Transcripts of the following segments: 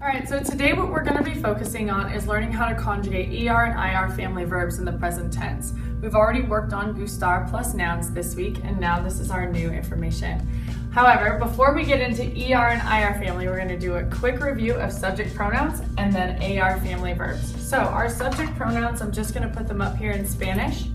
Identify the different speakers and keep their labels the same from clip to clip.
Speaker 1: All right, so today what we're going to be focusing on is learning how to conjugate ER and IR family verbs in the present tense. We've already worked on gustar plus nouns this week, and now this is our new information. However, before we get into ER and IR family, we're going to do a quick review of subject pronouns and then AR family verbs. So our subject pronouns, I'm just going to put them up here in Spanish.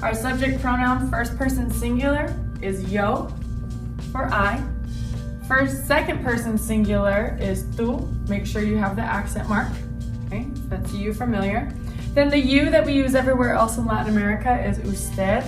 Speaker 1: Our subject pronoun, first person singular, is yo for I. First, second person singular is tú. Make sure you have the accent mark. Okay, that's you familiar. Then the you that we use everywhere else in Latin America is usted.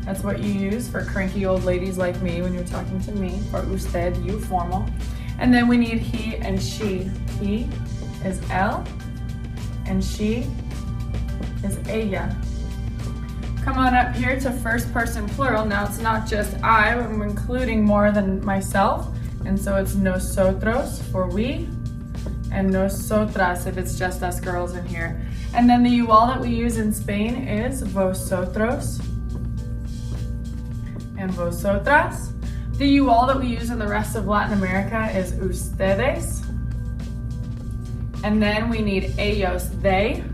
Speaker 1: That's what you use for cranky old ladies like me when you're talking to me. For usted, you formal. And then we need he and she. He is él and she is ella. Come on up here to first person plural. Now it's not just I, I'm including more than myself. And so it's nosotros for we, and nosotras if it's just us girls in here. And then the you all that we use in Spain is vosotros and vosotras. The you all that we use in the rest of Latin America is ustedes. And then we need ellos, they.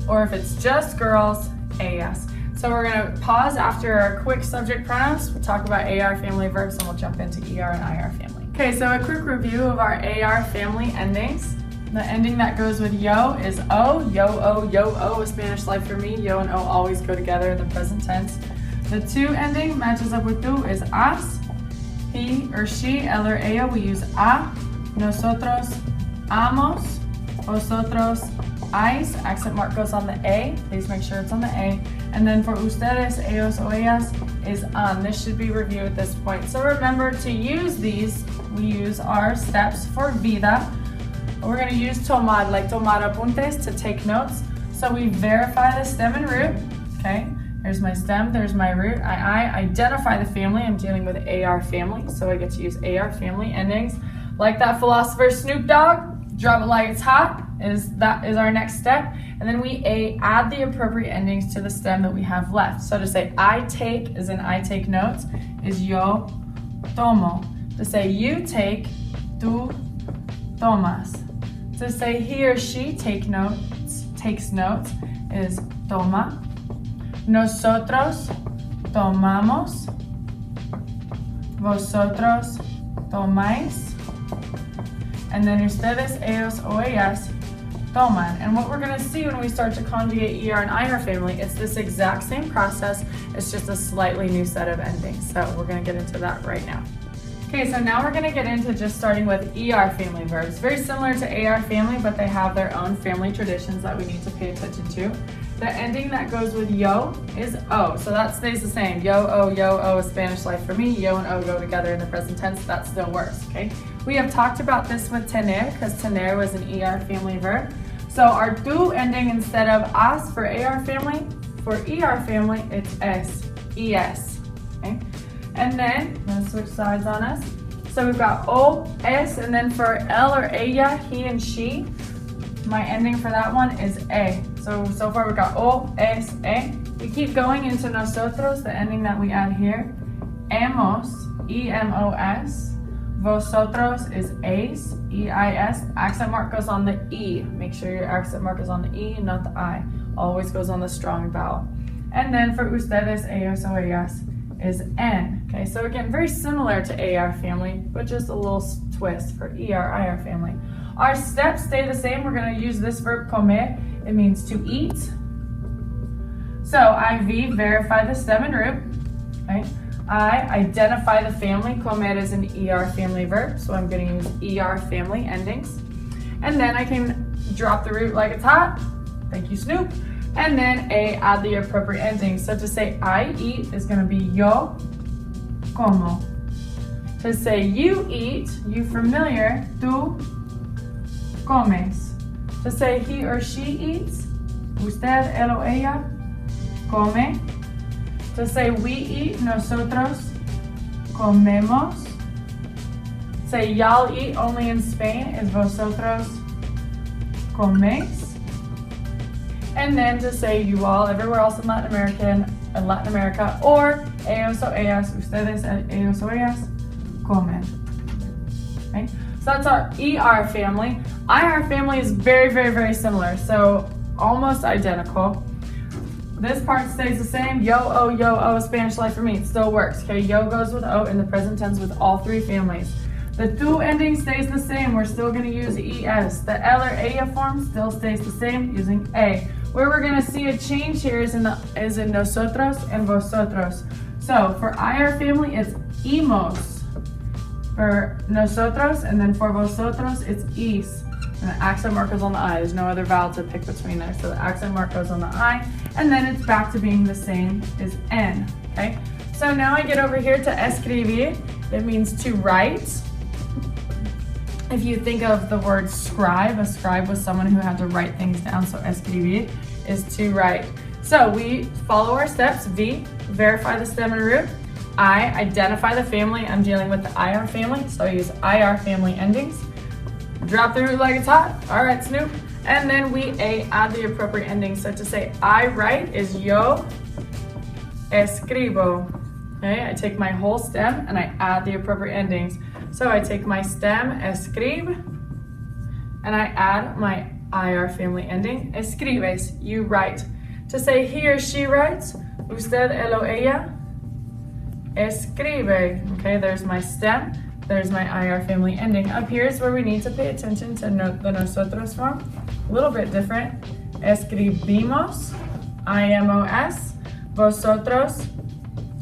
Speaker 1: Or if it's just girls, ellas. So we're going to pause after our quick subject pronouns. We'll talk about AR family verbs and we'll jump into ER and IR family. Okay, so a quick review of our AR family endings. The ending that goes with yo is o, yo, o, a Spanish life for me. Yo and o always go together in the present tense. The to ending matches up with tú is as. He or she, él or ella, we use a. Nosotros, amos. Vosotros, ais. Accent mark goes on the A. Please make sure it's on the A. And then for ustedes, ellos o ellas is an. This should be reviewed at this point. So remember to use these, we use our steps for vida. We're going to use tomar, like tomar apuntes, to take notes. So we verify the stem and root. Okay, there's my stem, there's my root. I identify the family. I'm dealing with AR family, so I get to use AR family endings. Like that philosopher Snoop Dogg, drop it like it's hot. That is our next step. And then we add the appropriate endings to the stem that we have left. So to say I take, as in I take notes, is yo tomo. To say you take, tú tomas. To say he or she takes notes, is toma. Nosotros tomamos. Vosotros tomáis. And then ustedes, ellos o ellas toman. And what we're going to see when we start to conjugate ER and IR family, it's this exact same process. It's just a slightly new set of endings. So we're going to get into that right now. Okay, so now we're going to get into just starting with ER family verbs. Very similar to AR family, but they have their own family traditions that we need to pay attention to. The ending that goes with yo is o, so that stays the same. Yo, o, a Spanish life for me. Yo and o go together in the present tense. That still works, okay? We have talked about this with tener, because tener was an ER family verb. So our tú ending instead of as for AR family, for ER family, it's es, okay? And then, let's switch sides on us. So we've got o, es, and then for él or ella, he and she, my ending for that one is a. So far we've got o, es, e. We keep going into nosotros, the ending that we add here. Emos, E-M-O-S. Vosotros is eis, E-I-S. Accent mark goes on the E. Make sure your accent mark is on the E, not the I. Always goes on the strong vowel. And then for ustedes, ellos o ellas is N. Okay, so again, very similar to AR family, but just a little twist for ER, IR family. Our steps stay the same. We're going to use this verb comer. It means to eat. So IV, verify the stem and root. Okay. I identify the family. Comer is an ER family verb, so I'm going to use ER family endings. And then I can drop the root like it's hot. Thank you, Snoop. And then add the appropriate endings. So to say I eat is going to be yo como. To say you eat, you familiar, tú comes. To say he or she eats, usted, él o ella, come. To say we eat, nosotros comemos. Say y'all eat only in Spain is vosotros coméis. And then to say you all everywhere else in Latin America, or ellos o ellas, ustedes, ellos o ellas, comen. Okay? So that's our ER family. IR family is very, very, very similar, so almost identical. This part stays the same. Yo, oh, Spanish life for me. It still works. Okay, yo goes with O in the present tense with all three families. The tu ending stays the same. We're still going to use es. The el or ella form still stays the same using a. Where we're going to see a change here is in nosotros and vosotros. So for IR family, it's imos. For nosotros, and then for vosotros, it's is. And the accent mark goes on the I. There's no other vowel to pick between there. So the accent mark goes on the I, and then it's back to being the same as N, okay? So now I get over here to escribir. It means to write. If you think of the word scribe, a scribe was someone who had to write things down, so escribir is to write. So we follow our steps. V, verify the stem and root. I, identify the family. I'm dealing with the IR family, so I use IR family endings. Drop the root like it's hot. All right, Snoop. And then we add the appropriate ending. So to say I write is yo escribo. Okay, I take my whole stem and I add the appropriate endings. So I take my stem, escribe, and I add my IR family ending, escribes, you write. To say he or she writes, usted, él o ella, escribe. Okay, there's my stem. There's my IR family ending. Up here is where we need to pay attention to the nosotros form. A little bit different. Escribimos, IMOS. Vosotros,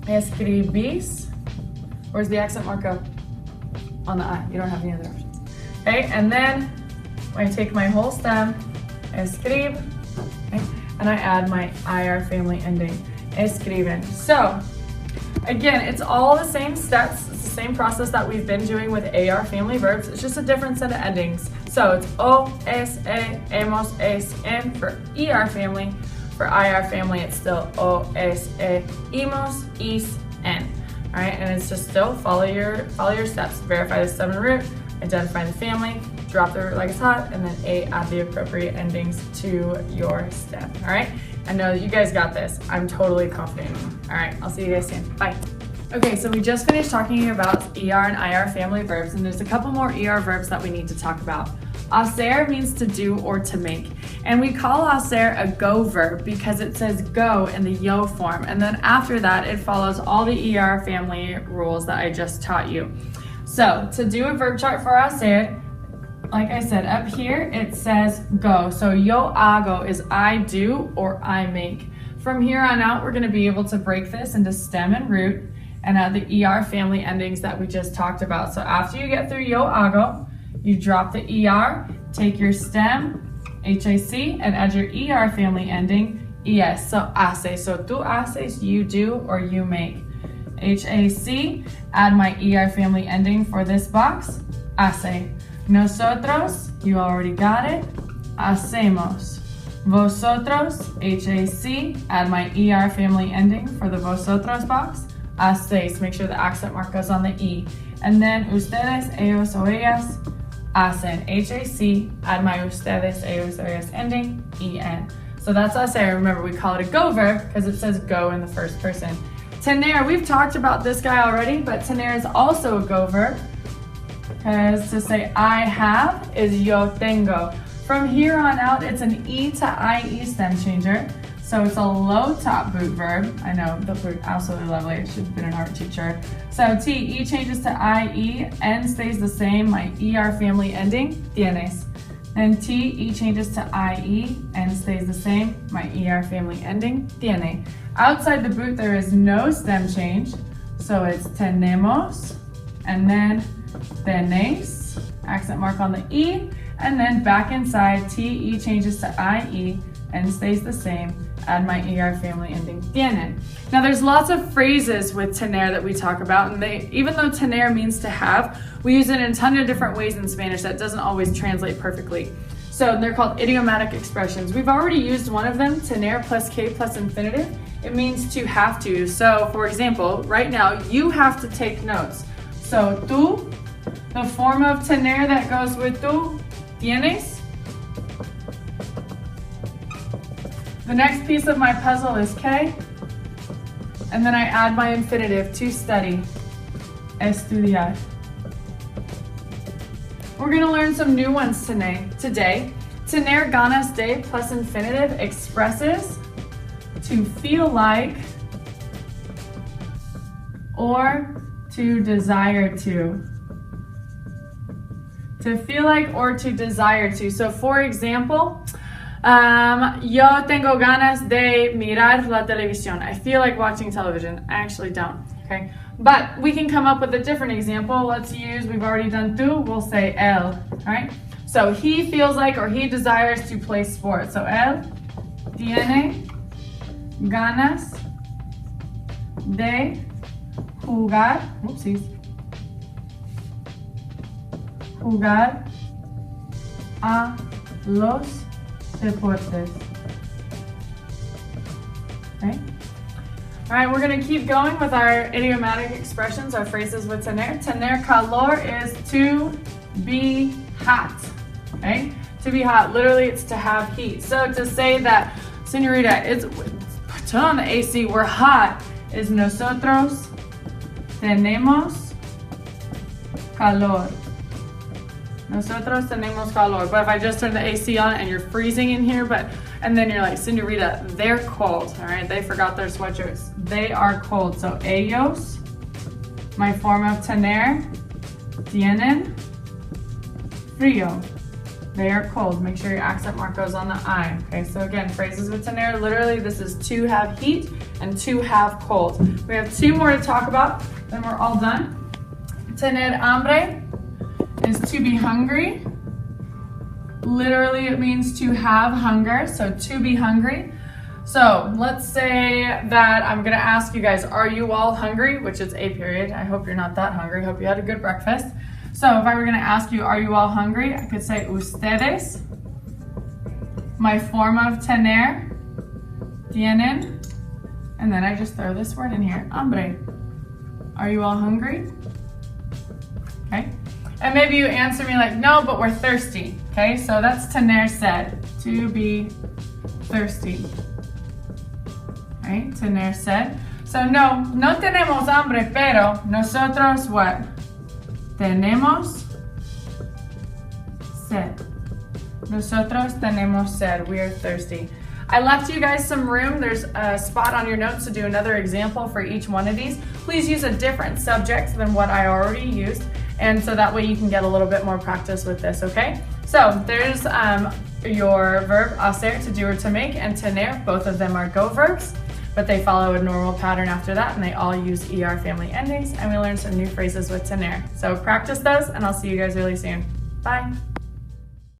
Speaker 1: escribís. Where's the accent mark go? On the I. You don't have any other options. Okay, and then I take my whole stem, escribe, okay, and I add my IR family ending, escriben. So, again, it's all the same steps. It's the same process that we've been doing with AR family verbs. It's just a different set of endings. So it's O, S, A, hemos, es, en for ER family. For IR family, it's still O, S, A, imos, is, en. All right, and it's just still follow your steps. Verify the stem and root, identify the family, drop the root like it's hot, and then add the appropriate endings to your stem. All right, I know that you guys got this. I'm totally confident in you. All right, I'll see you guys soon. Bye. Okay, so we just finished talking about ER and IR family verbs, and there's a couple more ER verbs that we need to talk about. Hacer means to do or to make, and we call hacer a go verb because it says go in the yo form, and then after that it follows all the ER family rules that I just taught you. So to do a verb chart for hacer, like I said, up here it says go. So yo hago is I do or I make. From here on out, we're going to be able to break this into stem and root and add the ER family endings that we just talked about. So after you get through yo hago, you drop the ER, take your stem, HAC, and add your ER family ending, ES. So hace. So tú haces, you do or you make. HAC, add my ER family ending for this box, hace. Nosotros, you already got it, hacemos. Vosotros, HAC, add my ER family ending for the vosotros box, hacéis. Make sure the accent mark goes on the E. And then ustedes, ellos o ellas, hacen. HAC, add my ustedes, ellos o ellas ending, EN. So that's hacer. Remember, we call it a go verb because it says go in the first person. Tener, we've talked about this guy already, but tener is also a go verb. Because to say I have is yo tengo. From here on out, it's an E to IE stem changer. So it's a low top boot verb. I know, those are absolutely lovely. It should have been an art teacher. So T, E changes to IE, N stays the same, my ER family ending, tienes. Then T, E changes to IE, N stays the same, my ER family ending, tiene. Outside the boot, there is no stem change. So it's tenemos, and then tenéis, accent mark on the E, and then back inside, T, E changes to IE, N stays the same, add my ER family ending, tienen. Now there's lots of phrases with tener that we talk about, and even though tener means to have, we use it in a ton of different ways in Spanish that doesn't always translate perfectly. So they're called idiomatic expressions. We've already used one of them, tener plus K plus infinitive. It means to have to. So for example, right now, you have to take notes. So tú, the form of tener that goes with tú, tienes. The next piece of my puzzle is K, and then I add my infinitive, to study, estudiar. We're gonna learn some new ones today. Tener ganas de plus infinitive expresses to feel like or to desire to. To feel like or to desire to. So for example, yo tengo ganas de mirar la televisión. I feel like watching television. I actually don't, okay? But we can come up with a different example. Let's use, we've already done tú, we'll say él, all right? So he feels like or he desires to play sports. So él tiene ganas de jugar, oopsies, jugar a los deportes. Okay. All right, we're gonna keep going with our idiomatic expressions, our phrases with tener. Tener calor is to be hot, okay? To be hot, literally it's to have heat. So to say that, señorita, turn on the AC, we're hot, is nosotros tenemos calor. Nosotros tenemos calor. But if I just turn the AC on and you're freezing in here, and then you're like, señorita, they're cold, all right? They forgot their sweatshirts. They are cold. So ellos, my form of tener, tienen frío. They are cold. Make sure your accent mark goes on the I. Okay, so again, phrases with tener, literally this is to have heat and to have cold. We have two more to talk about, then we're all done. Tener hambre is to be hungry. Literally it means to have hunger, so to be hungry. So let's say that I'm gonna ask you guys, are you all hungry? Which is a period. I hope you're not that hungry. Hope you had a good breakfast. So if I were gonna ask you, are you all hungry? I could say ustedes. My form of tener, tienen, and then I just throw this word in here, hambre. Are you all hungry? Okay. And maybe you answer me like, no, but we're thirsty. Okay, so that's tener sed, to be thirsty. Right, tener sed. So no tenemos hambre, pero nosotros what? Tenemos sed. Nosotros tenemos sed. We are thirsty. I left you guys some room. There's a spot on your notes to do another example for each one of these. Please use a different subject than what I already used, and so that way you can get a little bit more practice with this, okay? So there's your verb hacer, to do or to make, and tener. Both of them are go verbs, but they follow a normal pattern after that, and they all use ER family endings, and we learned some new phrases with tener. So practice those, and I'll see you guys really soon. Bye.